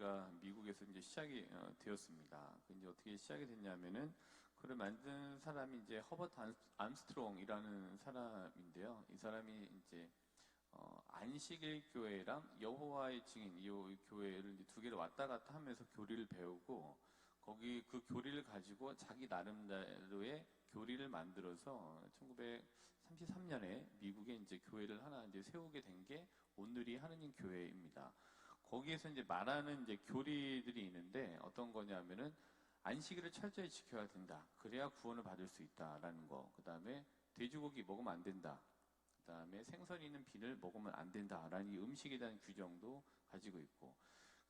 교회가 미국에서 이제 시작이 되었습니다. 이제 어떻게 시작이 됐냐면은 그걸 만든 사람이 이제 허버트 암스트롱이라는 사람인데요. 이 사람이 이제 안식일 교회랑 여호와의 증인 이 교회를 이제 두 개를 왔다 갔다 하면서 교리를 배우고 거기 그 교리를 가지고 자기 나름대로의 교리를 만들어서 1933년에 미국에 이제 교회를 하나 이제 세우게 된 게 오늘이 하느님 교회입니다. 거기에서 이제 말하는 이제 교리들이 있는데 어떤 거냐면은 안식일을 철저히 지켜야 된다. 그래야 구원을 받을 수 있다라는 거. 그 다음에 돼지고기 먹으면 안 된다. 그 다음에 생선 있는 비늘 먹으면 안 된다라는 이 음식에 대한 규정도 가지고 있고.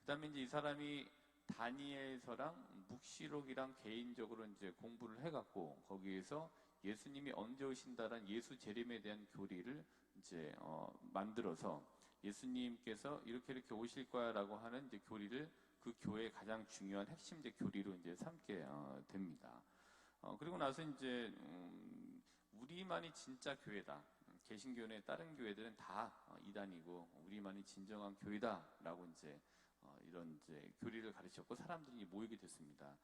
그 다음에 이제 이 사람이 다니엘서랑 묵시록이랑 개인적으로 이제 공부를 해갖고 거기에서 예수님이 언제 오신다라는 예수 재림에 대한 교리를 이제 만들어서 예수님께서 이렇게 오실 거야라고 하는 이제 교리를 그 교회의 가장 중요한 핵심 이제 교리로 이제 삼게 됩니다. 그리고 나서 이제 우리만이 진짜 교회다. 개신교회 다른 교회들은 다 이단이고 우리만이 진정한 교회다라고 이제 이런 이제 교리를 가르쳤고 사람들이 모이게 됐습니다.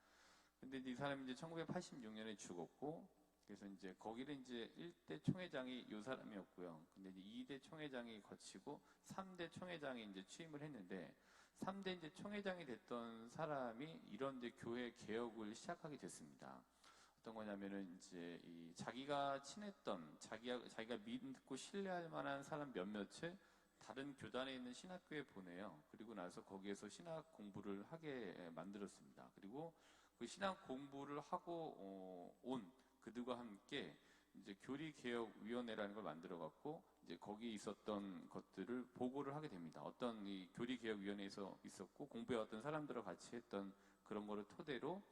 근데 이 사람이 이제 1986년에 죽었고 그래서 이제 거기를 이제 1대 총회장이 이 사람이었고요. 근데 이제 2대 총회장이 거치고 3대 총회장이 이제 취임을 했는데 3대 이제 총회장이 됐던 사람이 이런 이제 교회 개혁을 시작하게 됐습니다. 어떤 거냐면은 이제 이 자기가 친했던 자기가 믿고 신뢰할 만한 사람 몇몇을 다른 교단에 있는 신학교에 보내요. 그리고 나서 거기에서 신학 공부를 하게 만들었습니다. 그리고 그 신학 공부를 하고 온 그들과 함께 이제 교리개혁위원회라는 걸 만들어 갖고 이제 거기 있었던 것들을 보고를 하게 됩니다. 어떤 이 교리개혁위원회에서 있었고 공부해왔던 사람들과 같이 했던 그런 거를 토대로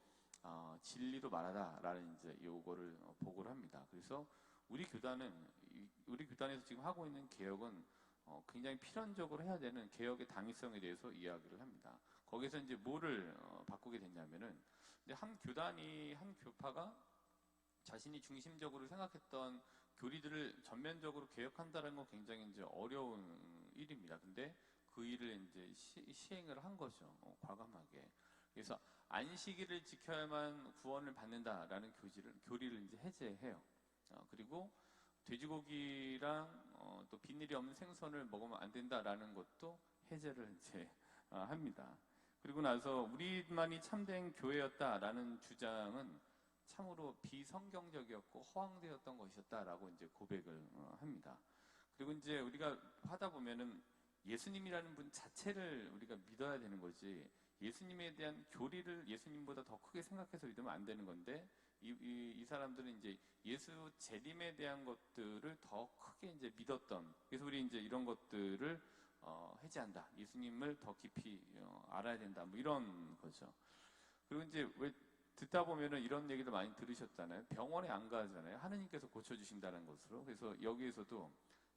진리로 말하다라는 이제 요거를 보고를 합니다. 그래서 우리 교단에서 지금 하고 있는 개혁은 굉장히 필연적으로 해야 되는 개혁의 당위성에 대해서 이야기를 합니다. 거기서 이제 뭐를 바꾸게 됐냐면은 이제 한 교파가 자신이 중심적으로 생각했던 교리들을 전면적으로 개혁한다는 건 굉장히 이제 어려운 일입니다. 근데 그 일을 이제 시행을 한 거죠. 과감하게. 그래서 안식일을 지켜야만 구원을 받는다라는 교리를 이제 해제해요. 그리고 돼지고기랑 또 비늘이 없는 생선을 먹으면 안 된다라는 것도 해제를 이제 합니다. 그리고 나서 우리만이 참된 교회였다라는 주장은 참으로 비성경적이었고 허황되었던 것이었다라고 이제 고백을 합니다. 그리고 이제 우리가 하다 보면은 예수님이라는 분 자체를 우리가 믿어야 되는 거지 예수님에 대한 교리를 예수님보다 더 크게 생각해서 믿으면 안 되는 건데 이 사람들은 이제 예수 재림에 대한 것들을 더 크게 이제 믿었던 그래서 우리 이제 이런 것들을 해제한다. 예수님을 더 깊이 알아야 된다. 뭐 이런 거죠. 그리고 이제 왜 듣다 보면은 이런 얘기도 많이 들으셨잖아요. 병원에 안 가잖아요. 하느님께서 고쳐주신다는 것으로. 그래서 여기에서도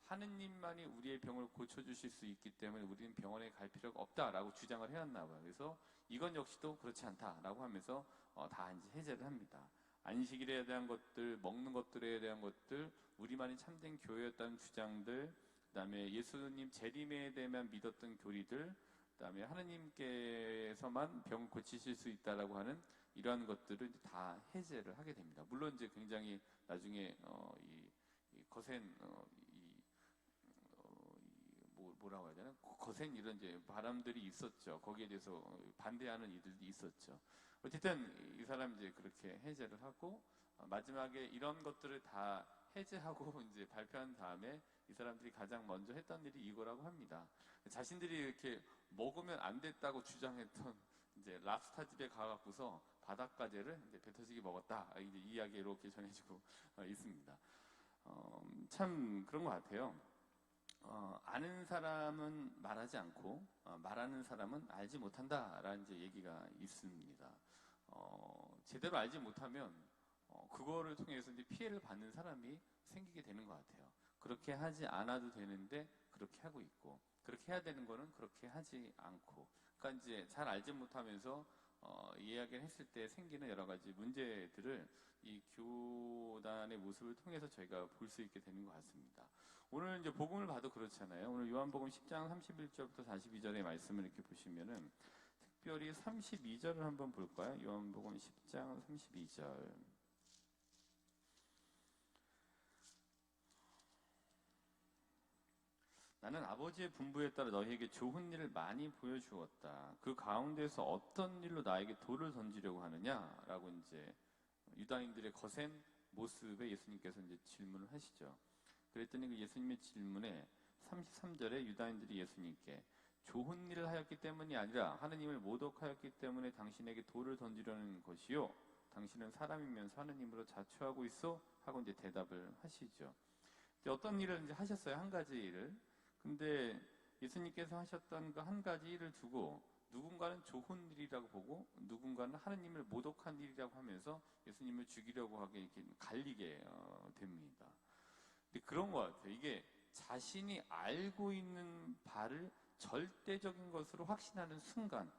하느님만이 우리의 병을 고쳐주실 수 있기 때문에 우리는 병원에 갈 필요가 없다라고 주장을 해왔나 봐요. 그래서 이건 역시도 그렇지 않다라고 하면서 다 이제 해제를 합니다. 안식일에 대한 것들, 먹는 것들에 대한 것들, 우리만이 참된 교회였다는 주장들, 그 다음에 예수님 재림에 대해만 믿었던 교리들, 그 다음에 하느님께서만 병을 고치실 수 있다라고 하는 이러한 것들을 다 해제를 하게 됩니다. 물론 이제 굉장히 나중에 이 거센 뭐라고 해야 되나 거센 이런 이제 바람들이 있었죠. 거기에 대해서 반대하는 이들도 있었죠. 어쨌든 이 사람 이제 그렇게 해제를 하고 마지막에 이런 것들을 다 해제하고 이제 발표한 다음에 이 사람들이 가장 먼저 했던 일이 이거라고 합니다. 자신들이 이렇게 먹으면 안 됐다고 주장했던 이제 랍스타 집에 가갖고서 바닷가재를 이제 배 터지게 먹었다. 이제 이야기 이렇게 전해지고 있습니다. 참 그런 것 같아요. 아는 사람은 말하지 않고 말하는 사람은 알지 못한다라는 이제 얘기가 있습니다. 제대로 알지 못하면 그거를 통해서 이제 피해를 받는 사람이 생기게 되는 것 같아요. 그렇게 하지 않아도 되는데 그렇게 하고 있고 그렇게 해야 되는 거는 그렇게 하지 않고 그러니까 이제 잘 알지 못하면서 이야기를 했을 때 생기는 여러 가지 문제들을 이 교단의 모습을 통해서 저희가 볼 수 있게 되는 것 같습니다. 오늘 이제 복음을 봐도 그렇잖아요. 오늘 요한복음 10장 31절부터 42절의 말씀을 이렇게 보시면은 특별히 32절을 한번 볼까요? 요한복음 10장 32절. 나는 아버지의 분부에 따라 너희에게 좋은 일을 많이 보여주었다. 그 가운데서 어떤 일로 나에게 돌을 던지려고 하느냐? 라고 이제 유다인들의 거센 모습에 예수님께서 이제 질문을 하시죠. 그랬더니 그 예수님의 질문에 33절에 유다인들이 예수님께 좋은 일을 하였기 때문이 아니라 하느님을 모독하였기 때문에 당신에게 돌을 던지려는 것이요. 당신은 사람이면서 하느님으로 자초하고 있어? 하고 이제 대답을 하시죠. 이제 어떤 일을 이제 하셨어요? 한 가지 일을. 근데 예수님께서 하셨던 그 한 가지 일을 두고 누군가는 좋은 일이라고 보고 누군가는 하느님을 모독한 일이라고 하면서 예수님을 죽이려고 하게 이렇게 갈리게 됩니다. 근데 그런 것 같아요. 이게 자신이 알고 있는 바를 절대적인 것으로 확신하는 순간,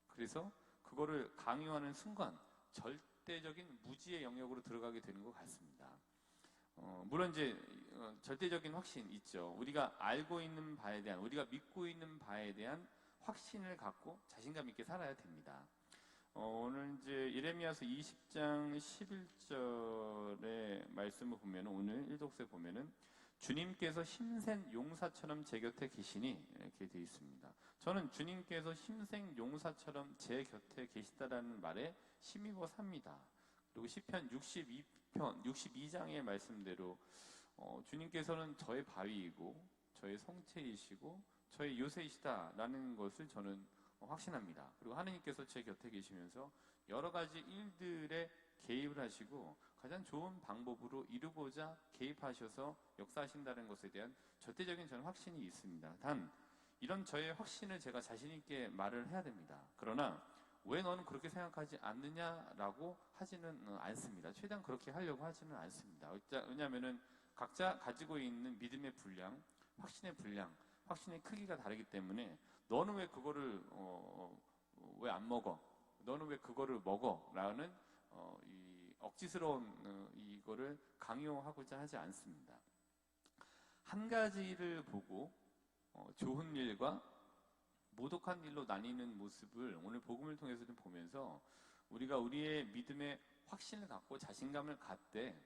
그래서 그거를 강요하는 순간 절대적인 무지의 영역으로 들어가게 되는 것 같습니다. 물론 이제 절대적인 확신 있죠. 우리가 알고 있는 바에 대한, 우리가 믿고 있는 바에 대한 확신을 갖고 자신감 있게 살아야 됩니다. 오늘 이제 예레미야서 20장 11절의 말씀을 보면, 오늘 일독서에 보면은 주님께서 힘센 용사처럼 제 곁에 계시니 이렇게 되어 있습니다. 저는 주님께서 힘센 용사처럼 제 곁에 계시다라는 말에 힘입어 삽니다. 그리고 시편 62장의 말씀대로 주님께서는 저의 바위이고 저의 성체이시고 저의 요새이시다라는 것을 저는 확신합니다. 그리고 하느님께서 제 곁에 계시면서 여러 가지 일들에 개입을 하시고 가장 좋은 방법으로 이루고자 개입하셔서 역사하신다는 것에 대한 절대적인 저는 확신이 있습니다. 단 이런 저의 확신을 제가 자신 있게 말을 해야 됩니다. 그러나 왜 너는 그렇게 생각하지 않느냐라고 하지는 않습니다. 최대한 그렇게 하려고 하지는 않습니다. 왜냐하면은 각자 가지고 있는 믿음의 분량, 확신의 분량, 확신의 크기가 다르기 때문에 너는 왜 그거를 왜 안 먹어? 너는 왜 그거를 먹어? 라는 이 억지스러운 이거를 강요하고자 하지 않습니다. 한 가지를 보고 좋은 일과 모독한 일로 나뉘는 모습을 오늘 복음을 통해서 좀 보면서 우리가 우리의 믿음의 확신을 갖고 자신감을 갖되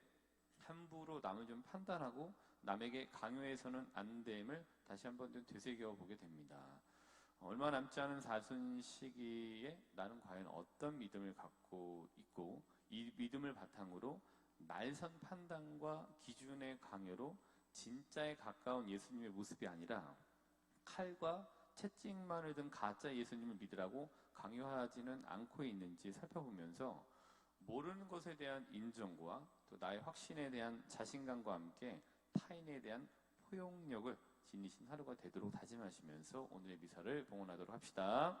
함부로 남을 좀 판단하고 남에게 강요해서는 안 됨을 다시 한번 좀 되새겨 보게 됩니다. 얼마 남지 않은 사순 시기에 나는 과연 어떤 믿음을 갖고 있고 이 믿음을 바탕으로 날선 판단과 기준의 강요로 진짜에 가까운 예수님의 모습이 아니라 칼과 채찍만을 든 가짜 예수님을 믿으라고 강요하지는 않고 있는지 살펴보면서 모르는 것에 대한 인정과 또 나의 확신에 대한 자신감과 함께 타인에 대한 포용력을 지니신 하루가 되도록 다짐하시면서 오늘의 미사를 봉헌하도록 합시다.